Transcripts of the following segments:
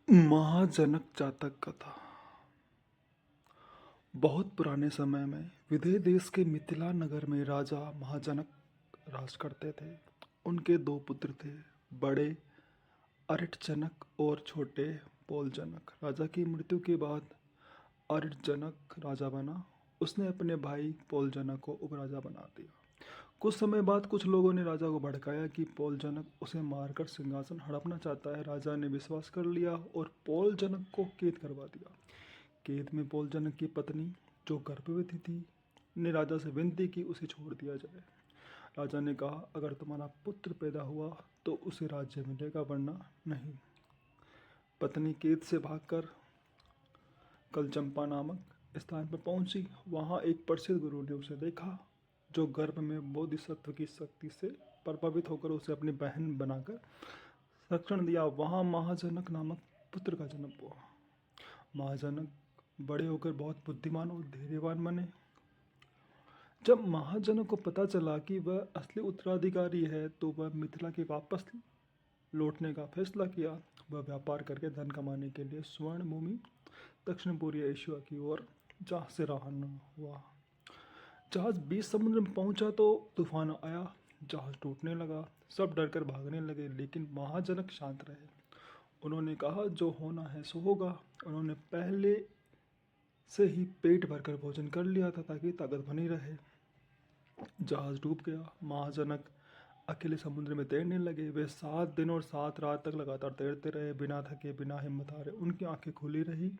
महाजनक जातक कथा। बहुत पुराने समय में विदेह देश के मिथिला नगर में राजा महाजनक राज करते थे। उनके दो पुत्र थे, बड़े अरिटजनक और छोटे पोलजनक। राजा की मृत्यु के बाद अरिटजनक राजा बना। उसने अपने भाई पोलजनक को उपराजा बना दिया। कुछ समय बाद कुछ लोगों ने राजा को भड़काया कि पोलजनक उसे मारकर सिंहासन हड़पना चाहता है। राजा ने विश्वास कर लिया और पोलजनक को कैद करवा दिया। कैद में पोलजनक की पत्नी, जो गर्भवती थी, ने राजा से विनती की उसे छोड़ दिया जाए। राजा ने कहा, अगर तुम्हारा पुत्र पैदा हुआ तो उसे राज्य मिलेगा, वरना नहीं। पत्नी कैद से भागकर कलचंपा नामक स्थान पर पहुंची। वहां एक प्रसिद्ध गुरु ने उसे देखा, जो गर्भ में बोधिसत्व की शक्ति से प्रभावित होकर उसे अपनी बहन बनाकर संरक्षण दिया। वहां महाजनक नामक पुत्र का जन्म हुआ। महाजनक बड़े होकर बहुत बुद्धिमान और धैर्यवान बने। जब महाजनक को पता चला कि वह असली उत्तराधिकारी है, तो वह मिथिला के वापस लौटने का फैसला किया। वह व्यापार करके धन कमाने के लिए स्वर्ण भूमि दक्षिण पूर्वी एशिया की ओर जहाज से रवाना हुआ। जहाज बीच समुद्र में पहुंचा तो तूफान आया। जहाज टूटने लगा। सब डरकर भागने लगे, लेकिन महाजनक शांत रहे। उन्होंने कहा, जो होना है सो होगा। उन्होंने पहले से ही पेट भरकर भोजन कर लिया था, ताकि ताकत बनी रहे। जहाज डूब गया। महाजनक अकेले समुद्र में तैरने लगे। वे 7 दिन और 7 रात तक लगातार तैरते रहे, बिना थके, बिना हिम्मत हारे। उनकी आंखें खुली रही,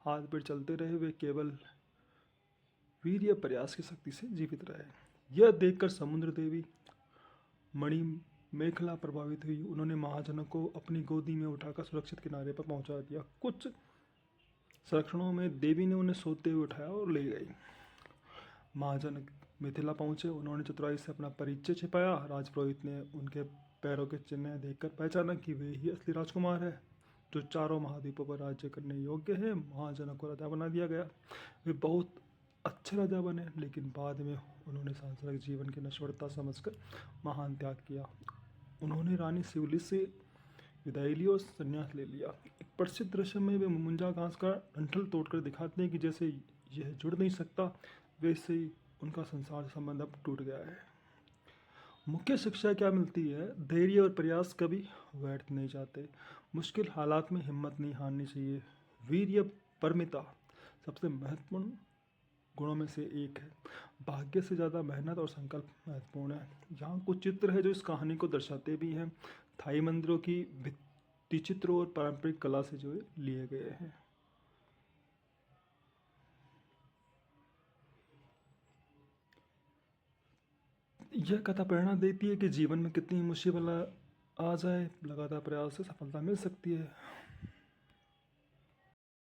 हाथ पैर चलते रहे। वे केवल वीर्य प्रयास की शक्ति से जीवित रहे। यह देखकर समुद्र देवी मणि मेखला प्रभावित हुई। उन्होंने महाजनक को अपनी गोदी में उठाकर सुरक्षित किनारे पर पहुंचा दिया। कुछ संरक्षणों में देवी ने उन्हें सोते हुए उठाया और ले गई। महाजनक मिथिला पहुंचे। उन्होंने चतुराई से अपना परिचय छिपाया। राजपुरोहित ने उनके पैरों के चिन्ह देखकर पहचाना कि वे ही असली राजकुमार है, जो चारों महाद्वीपों पर राज्य करने योग्य है। महाजनक को राजा बना दिया गया। वे बहुत अच्छे राजा बने, लेकिन बाद में उन्होंने सांसारिक जीवन की नश्वरता समझकर महान त्याग किया। उन्होंने रानी शिवली से विदाई ली और संन्यास ले लिया। एक प्रसिद्ध दृश्य में वे मुंजा घास का डंठल तोड़कर दिखाते हैं कि जैसे यह जुड़ नहीं सकता, वैसे ही उनका संसार संबंध अब टूट गया है। मुख्य शिक्षा क्या मिलती है? धैर्य और प्रयास कभी व्यर्थ नहीं जाते। मुश्किल हालात में हिम्मत नहीं हारनी चाहिए। वीर्य परमिता सबसे महत्वपूर्ण गुणों में से एक है। भाग्य से ज़्यादा मेहनत और संकल्प महत्वपूर्ण है। यहाँ कुछ चित्र है जो इस कहानी को दर्शाते भी हैं। थाई मंदिरों की भित्ति चित्रों और पारंपरिक कला से जो लिए गए हैं। यह कथा प्रेरणा देती है कि जीवन में कितनी मुश्किल आ जाए, लगातार प्रयास से सफलता मिल सकती है।